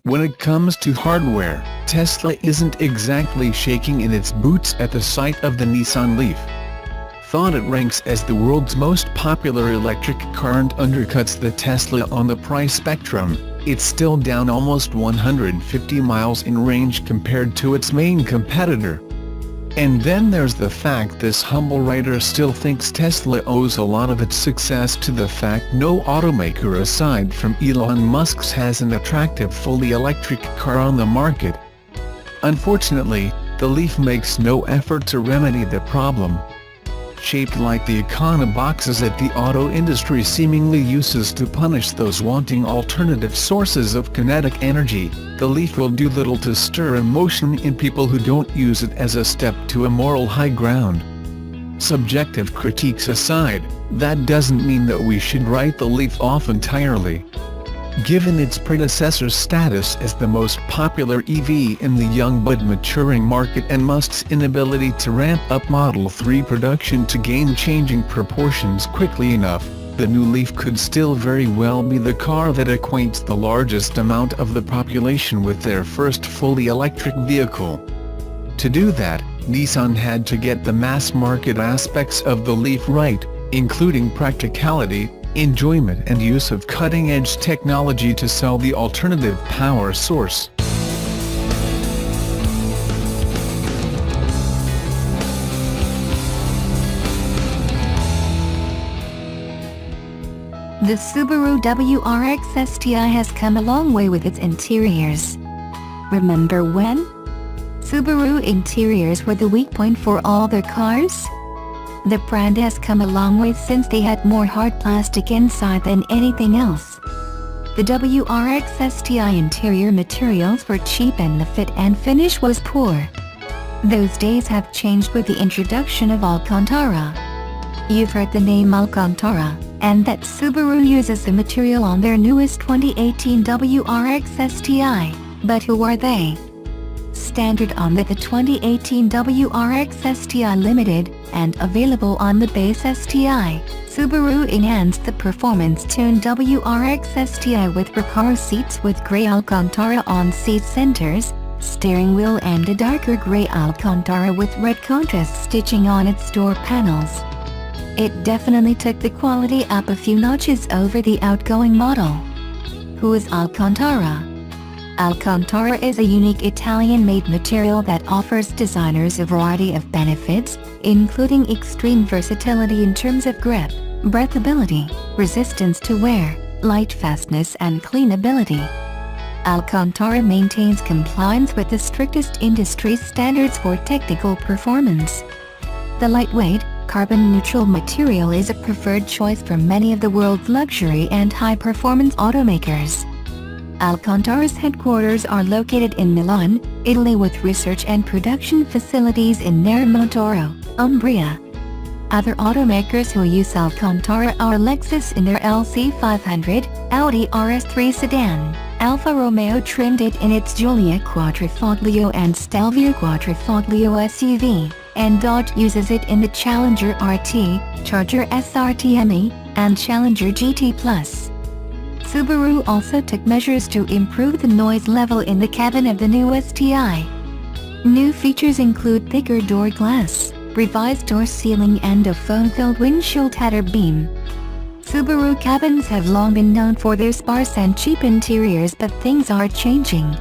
When it comes to hardware, Tesla isn't exactly shaking in its boots at the sight of the Nissan Leaf. Thought it ranks as the world's most popular electric car and undercuts the Tesla on the price spectrum, it's still down almost 150 miles in range compared to its main competitor. And then there's the fact this humble writer still thinks Tesla owes a lot of its success to the fact no automaker aside from Elon Musk's has an attractive fully electric car on the market. Unfortunately, the Leaf makes no effort to remedy the problem. Shaped like the econoboxes that the auto industry seemingly uses to punish those wanting alternative sources of kinetic energy, the Leaf will do little to stir emotion in people who don't use it as a step to a moral high ground. Subjective critiques aside, that doesn't mean that we should write the Leaf off entirely. Given its predecessor's status as the most popular EV in the young but maturing market and Musk's inability to ramp up Model 3 production to game-changing proportions quickly enough, the new Leaf could still very well be the car that acquaints the largest amount of the population with their first fully electric vehicle. To do that, Nissan had to get the mass-market aspects of the Leaf right, including practicality, enjoyment and use of cutting-edge technology to sell the alternative power source. The Subaru WRX STI has come a long way with its interiors. Remember when? Subaru interiors were the weak point for all their cars? The brand has come a long way since they had more hard plastic inside than anything else. The WRX STI interior materials were cheap and the fit and finish was poor. Those days have changed with the introduction of Alcantara. You've heard the name Alcantara, and that Subaru uses the material on their newest 2018 WRX STI, but who are they? Standard on the 2018 WRX STI Limited, and available on the base STI, Subaru enhanced the performance-tuned WRX STI with recaro seats with grey Alcantara on seat centers, steering wheel and a darker grey Alcantara with red contrast stitching on its door panels. It definitely took the quality up a few notches over the outgoing model. Who is Alcantara? Alcantara is a unique Italian-made material that offers designers a variety of benefits, including extreme versatility in terms of grip, breathability, resistance to wear, light fastness and cleanability. Alcantara maintains compliance with the strictest industry standards for technical performance. The lightweight, carbon-neutral material is a preferred choice for many of the world's luxury and high-performance automakers. Alcantara's headquarters are located in Milan, Italy with research and production facilities in Nermotoro, Umbria. Other automakers who use Alcantara are Lexus in their LC500, Audi RS3 sedan, Alfa Romeo trimmed it in its Giulia Quadrifoglio and Stelvio Quadrifoglio SUV, and Dodge uses it in the Challenger RT, Charger SRT ME, and Challenger GT+. Subaru also took measures to improve the noise level in the cabin of the new STI. New features include thicker door glass, revised door sealing and a foam-filled windshield header beam. Subaru cabins have long been known for their sparse and cheap interiors, but things are changing.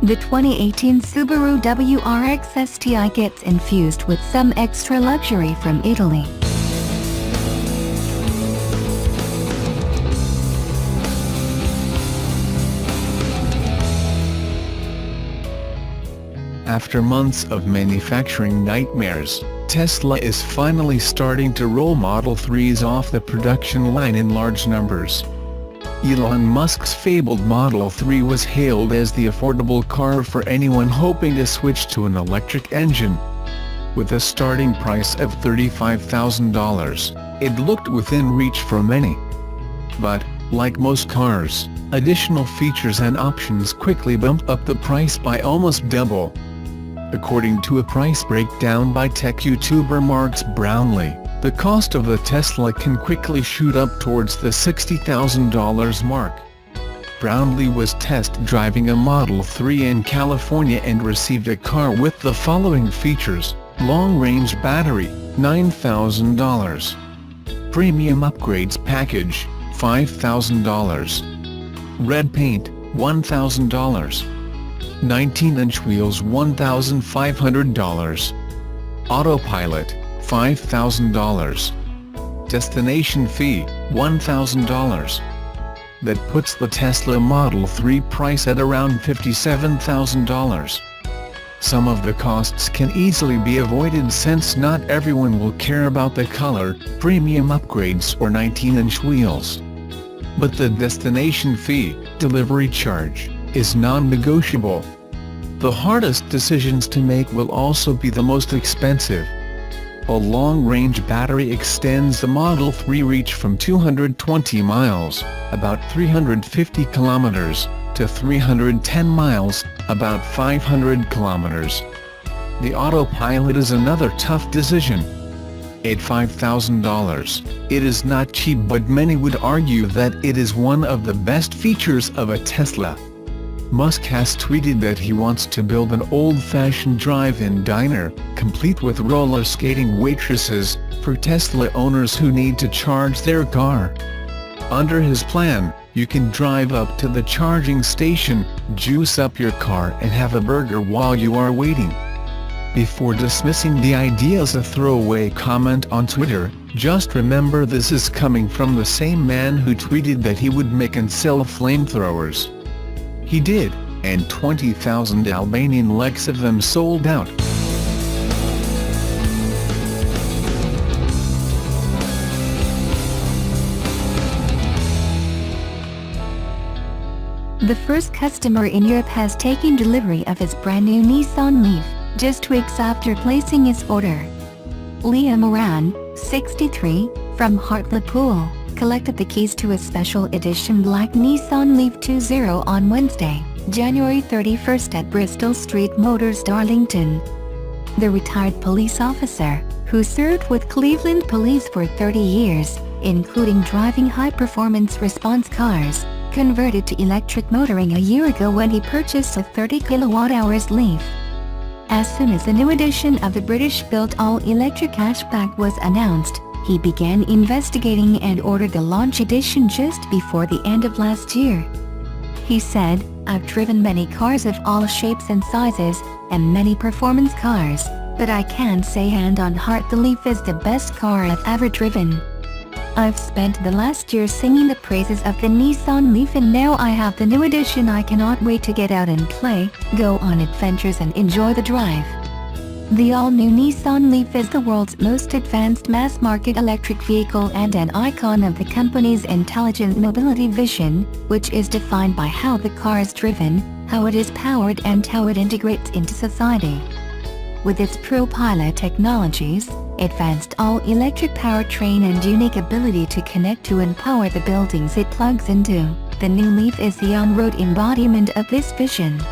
The 2018 Subaru WRX STI gets infused with some extra luxury from Italy. After months of manufacturing nightmares, Tesla is finally starting to roll Model 3s off the production line in large numbers. Elon Musk's fabled Model 3 was hailed as the affordable car for anyone hoping to switch to an electric engine. With a starting price of $35,000, it looked within reach for many. But, like most cars, additional features and options quickly bumped up the price by almost double. According to a price breakdown by tech YouTuber Marks Brownlee, the cost of the Tesla can quickly shoot up towards the $60,000 mark. Brownlee was test driving a Model 3 in California and received a car with the following features: long-range battery, $9,000. Premium upgrades package, $5,000. Red paint, $1,000. 19-inch wheels, $1,500. Autopilot, $5,000. Destination fee, $1,000. That puts the Tesla Model 3 price at around $57,000. Some of the costs can easily be avoided since not everyone will care about the color, premium upgrades or 19-inch wheels. But the destination fee, delivery charge, is non-negotiable. The hardest decisions to make will also be the most expensive. A long-range battery extends the Model 3 reach from 220 miles, about 350 kilometers, to 310 miles, about 500 kilometers. The autopilot is another tough decision. At $5,000, it is not cheap, but many would argue that it is one of the best features of a Tesla. Musk has tweeted that he wants to build an old-fashioned drive-in diner, complete with roller skating waitresses, for Tesla owners who need to charge their car. Under his plan, you can drive up to the charging station, juice up your car and have a burger while you are waiting. Before dismissing the idea as a throwaway comment on Twitter, just remember this is coming from the same man who tweeted that he would make and sell flamethrowers. He did, and 20,000 Albanian leks of them sold out. The first customer in Europe has taken delivery of his brand new Nissan Leaf, just weeks after placing his order. Leah Moran, 63, from Hartlepool, collected the keys to a special edition black Nissan Leaf 20 on Wednesday, January 31st at Bristol Street Motors, Darlington. The retired police officer, who served with Cleveland Police for 30 years, including driving high-performance response cars, converted to electric motoring a year ago when he purchased a 30 kWh Leaf. As soon as the new edition of the British-built all-electric hatchback was announced, he began investigating and ordered the launch edition just before the end of last year. He said, "I've driven many cars of all shapes and sizes, and many performance cars, but I can say hand on heart the Leaf is the best car I've ever driven. I've spent the last year singing the praises of the Nissan Leaf, and now I have the new edition. I cannot wait to get out and play, go on adventures and enjoy the drive." The all-new Nissan Leaf is the world's most advanced mass-market electric vehicle and an icon of the company's intelligent mobility vision, which is defined by how the car is driven, how it is powered and how it integrates into society. With its ProPilot technologies, advanced all-electric powertrain and unique ability to connect to and power the buildings it plugs into, the new Leaf is the on-road embodiment of this vision.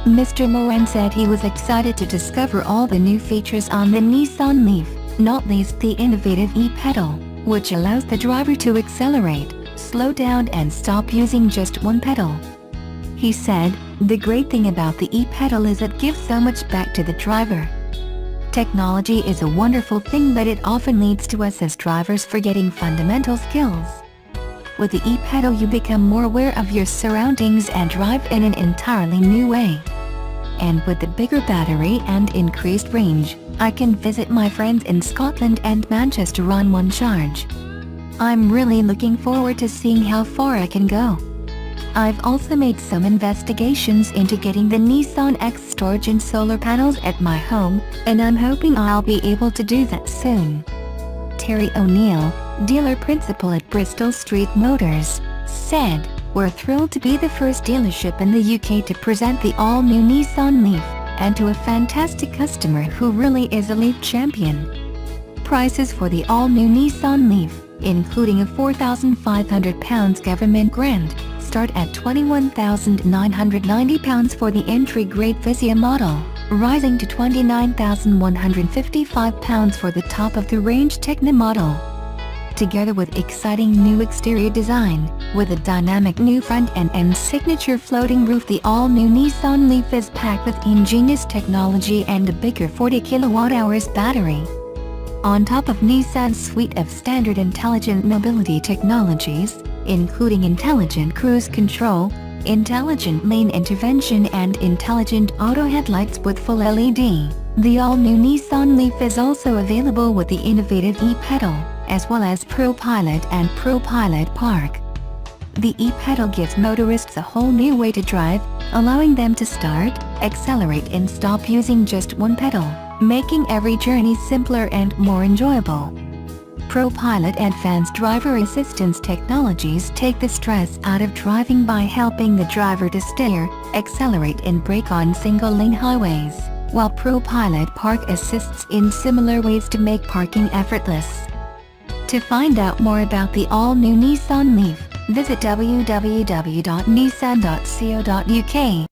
Mr. Moran said he was excited to discover all the new features on the Nissan Leaf, not least the innovative e-pedal, which allows the driver to accelerate, slow down and stop using just one pedal. He said, "The great thing about the e-pedal is it gives so much back to the driver. Technology is a wonderful thing, but it often leads to us as drivers forgetting fundamental skills. With the e-pedal you become more aware of your surroundings and drive in an entirely new way. And with the bigger battery and increased range, I can visit my friends in Scotland and Manchester on one charge. I'm really looking forward to seeing how far I can go. I've also made some investigations into getting the Nissan X storage and solar panels at my home, and I'm hoping I'll be able to do that soon." Terry O'Neill, dealer principal at Bristol Street Motors, said, "We're thrilled to be the first dealership in the UK to present the all-new Nissan Leaf, and to a fantastic customer who really is a Leaf champion." Prices for the all-new Nissan Leaf, including a £4,500 government grant, start at £21,990 for the entry-grade Visia model, rising to £29,155 for the top-of-the-range Techno model. together with exciting new exterior design. With a dynamic new front end and signature floating roof, the all-new Nissan Leaf is packed with ingenious technology and a bigger 40 kWh battery. On top of Nissan's suite of standard intelligent mobility technologies, including intelligent cruise control, intelligent lane intervention and intelligent auto headlights with full LED, the all-new Nissan Leaf is also available with the innovative e-pedal, as well as ProPilot and ProPilot Park. The e-pedal gives motorists a whole new way to drive, allowing them to start, accelerate and stop using just one pedal, making every journey simpler and more enjoyable. ProPilot Advanced Driver Assistance technologies take the stress out of driving by helping the driver to steer, accelerate and brake on single-lane highways, while ProPilot Park assists in similar ways to make parking effortless. To find out more about the all-new Nissan Leaf, visit www.nissan.co.uk.